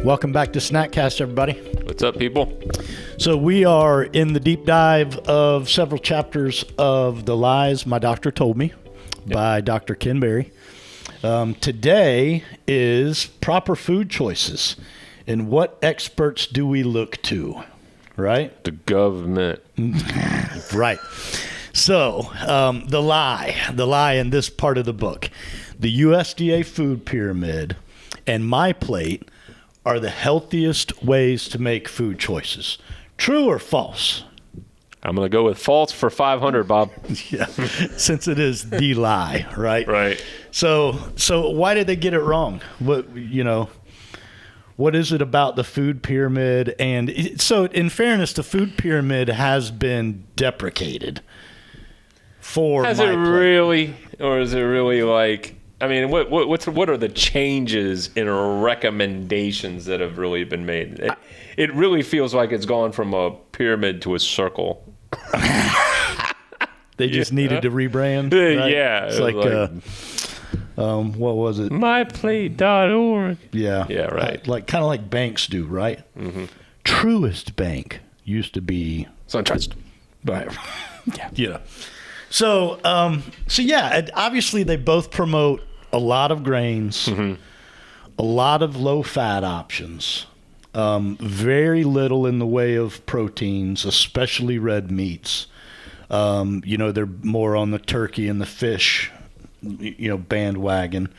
Welcome back to Snackcast, everybody. What's up, people? So we are in the deep dive of several chapters of The Lies My Doctor Told Me by Dr. Ken Berry. Today is proper food choices and what experts do we look to, right? The government. Right. So the lie in this part of the book, the USDA food pyramid and my plate are the healthiest ways to make food choices. True or false? I'm going to go with false for 500, Bob. Yeah, since it is the lie, right? Right. So why did they get it wrong? What is it about the food pyramid? And so in fairness, the food pyramid has been deprecated for Has my it plate. really, or is it really like, I mean, what are the changes in recommendations that have really been made? It really feels like it's gone from a pyramid to a circle. They just needed to rebrand. Right? Yeah. It's like what was it? MyPlate.org. Yeah. Yeah, right. Kind of like banks do, right? Mm-hmm. Truist Bank used to be SunTrust. right. Yeah. So yeah, obviously they both promote a lot of grains, a lot of low-fat options, very little in the way of proteins, especially red meats. They're more on the turkey and the fish, bandwagon.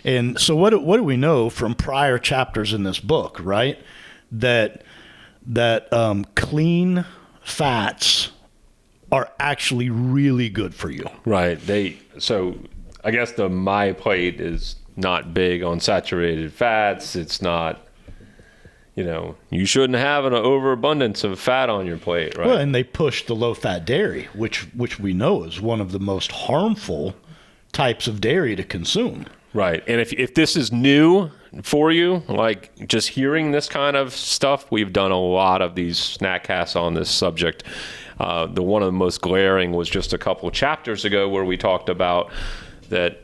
And so what do we know from prior chapters in this book, right? That clean fats are actually really good for you. Right. So I guess the My Plate is not big on saturated fats. It's not, you shouldn't have an overabundance of fat on your plate, right? Well, and they push the low-fat dairy, which we know is one of the most harmful types of dairy to consume. Right. And if this is new for you, like just hearing this kind of stuff, we've done a lot of these snackcasts on this subject. The one of the most glaring was just a couple of chapters ago where we talked about that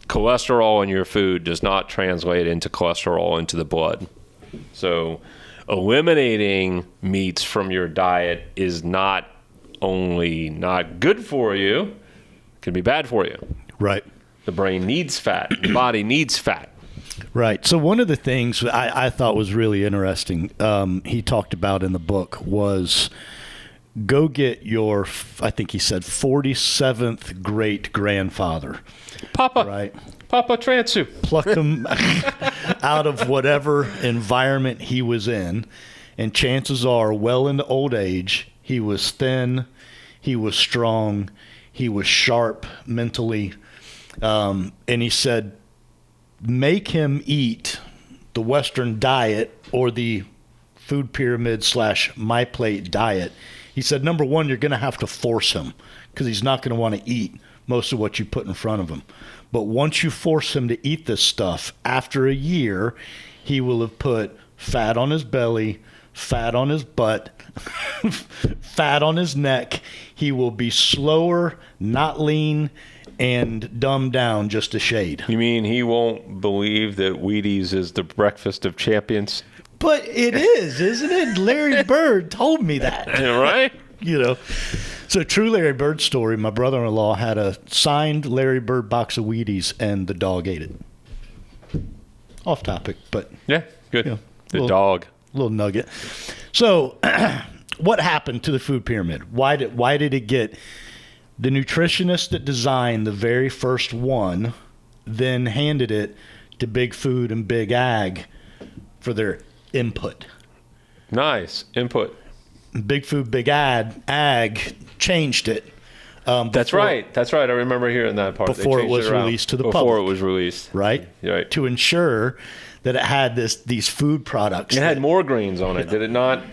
cholesterol in your food does not translate into cholesterol into the blood. So eliminating meats from your diet is not only not good for you, it can be bad for you. Right. The brain needs fat. The body needs fat. Right. So one of the things I thought was really interesting he talked about in the book was go get your, I think he said, 47th great-grandfather. Papa. Right. Papa Transu. Pluck him out of whatever environment he was in, and chances are, well into old age, he was thin, he was strong, he was sharp mentally, and he said, make him eat the Western diet or the food pyramid / my plate diet. He said, number one, you're going to have to force him because he's not going to want to eat most of what you put in front of him. But once you force him to eat this stuff, after a year, he will have put fat on his belly, fat on his butt, fat on his neck. He will be slower, not lean, and dumbed down just a shade. You mean he won't believe that Wheaties is the breakfast of champions? But it is, isn't it? Larry Bird told me that. Right? So true Larry Bird story, my brother-in-law had a signed Larry Bird box of Wheaties and the dog ate it. Off topic, but Yeah, good. The little dog. Little nugget. So what happened to the food pyramid? Why did it get the nutritionist that designed the very first one then handed it to Big Food and Big Ag for their input? Nice. Input. Big Food, Big Ag changed it. That's right. I remember hearing that part. Before it was released to the public. Before it was released. Right? Right. To ensure that it had these food products. It had more greens on it, did it not?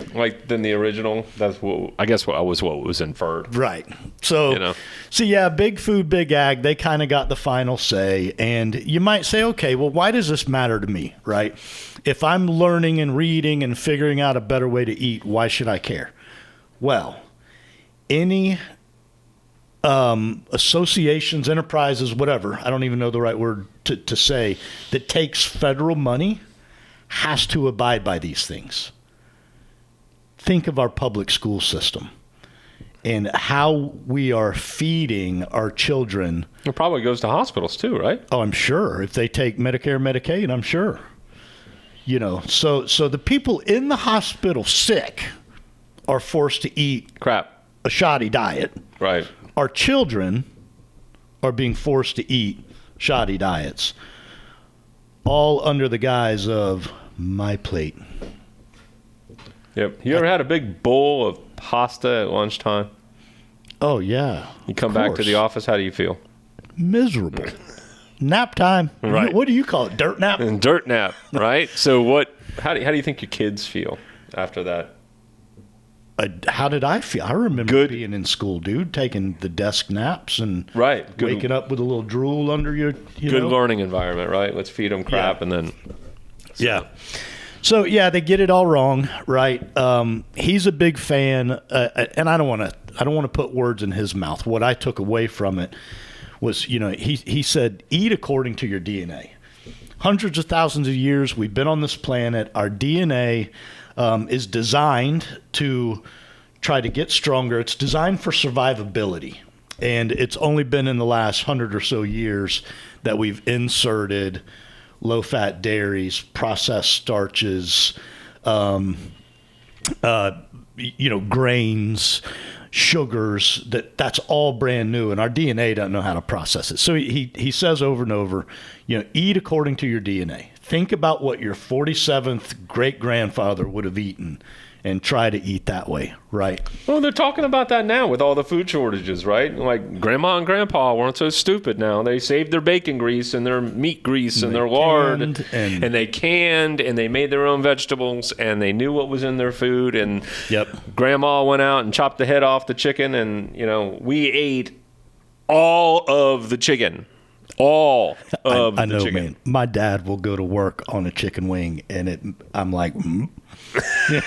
Than the original? That's what was inferred. Right. So yeah, Big Food, Big Ag, they kind of got the final say. And you might say, okay, well, why does this matter to me, right? If I'm learning and reading and figuring out a better way to eat, why should I care? Well, any associations, enterprises, whatever, I don't even know the right word to say, that takes federal money has to abide by these things. Think of our public school system and how we are feeding our children. It probably goes to hospitals too, right? Oh, I'm sure. If they take Medicare, Medicaid, I'm sure. You know, so the people in the hospital sick are forced to eat Crap. a shoddy diet. Right. Our children are being forced to eat shoddy diets, all under the guise of my plate. Yep. You ever had a big bowl of pasta at lunchtime? Oh, yeah. You come back to the office, how do you feel? Miserable. Nap time. Right. What do you call it? Dirt nap? And dirt nap, right? So how do you think your kids feel after that? How did I feel? I remember Good. being in school, dude, taking the desk naps and Right. Good, waking up with a little drool under your, good learning environment, right? Let's feed them crap and then. Yeah. So, yeah, they get it all wrong, right? He's a big fan, and I don't want to put words in his mouth. What I took away from it was, you know, he said, eat according to your DNA. Hundreds of thousands of years we've been on this planet. Our DNA is designed to try to get stronger. It's designed for survivability. And it's only been in the last 100 or so years that we've inserted low-fat dairies, processed starches, grains, sugars. That's all brand new, and our DNA doesn't know how to process it. So he says over and over, you know, eat according to your DNA. Think about what your 47th great-grandfather would have eaten and try to eat that way, right? Well, they're talking about that now with all the food shortages, right? Like grandma and grandpa weren't so stupid now. They saved their bacon grease and their meat grease and their lard and they canned and they made their own vegetables and they knew what was in their food. And grandma went out and chopped the head off the chicken and, you know, we ate all of the chicken. All of I know, the chicken. Man. My dad will go to work on a chicken wing and I'm like, I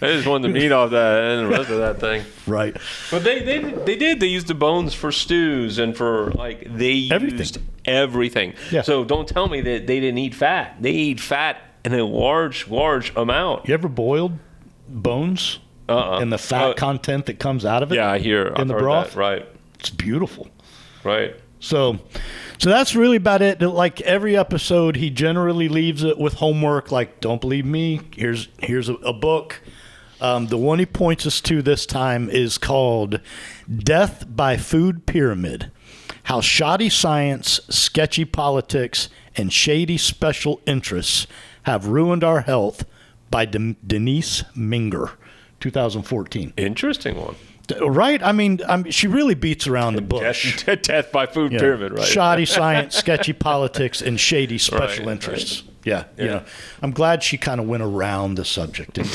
just wanted the meat off that and the rest of that thing. Right. But they did. They used the bones for stews and for they used everything. Yeah. So don't tell me that they didn't eat fat. They eat fat in a large amount. You ever boiled bones? And the fat content that comes out of it? Yeah, I hear. In the broth? That, right. It's beautiful. Right. So that's really about it. Like every episode, he generally leaves it with homework. Like, don't believe me? Here's a book. The one he points us to this time is called "Death by Food Pyramid: How Shoddy Science, Sketchy Politics, and Shady Special Interests Have Ruined Our Health" by Denise Minger, 2014. Interesting one. Right? I mean, she really beats around the bush. Death by food pyramid, right? Shoddy science, sketchy politics, and shady special interests. Right. Yeah. You know, I'm glad she kind of went around the subject and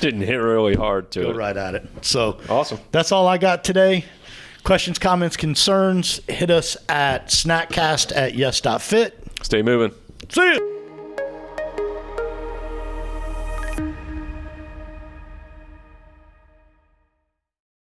didn't hit really hard to go right at it. So awesome. That's all I got today. Questions, comments, concerns, hit us at snackcast@yes.fit. Stay moving. See you.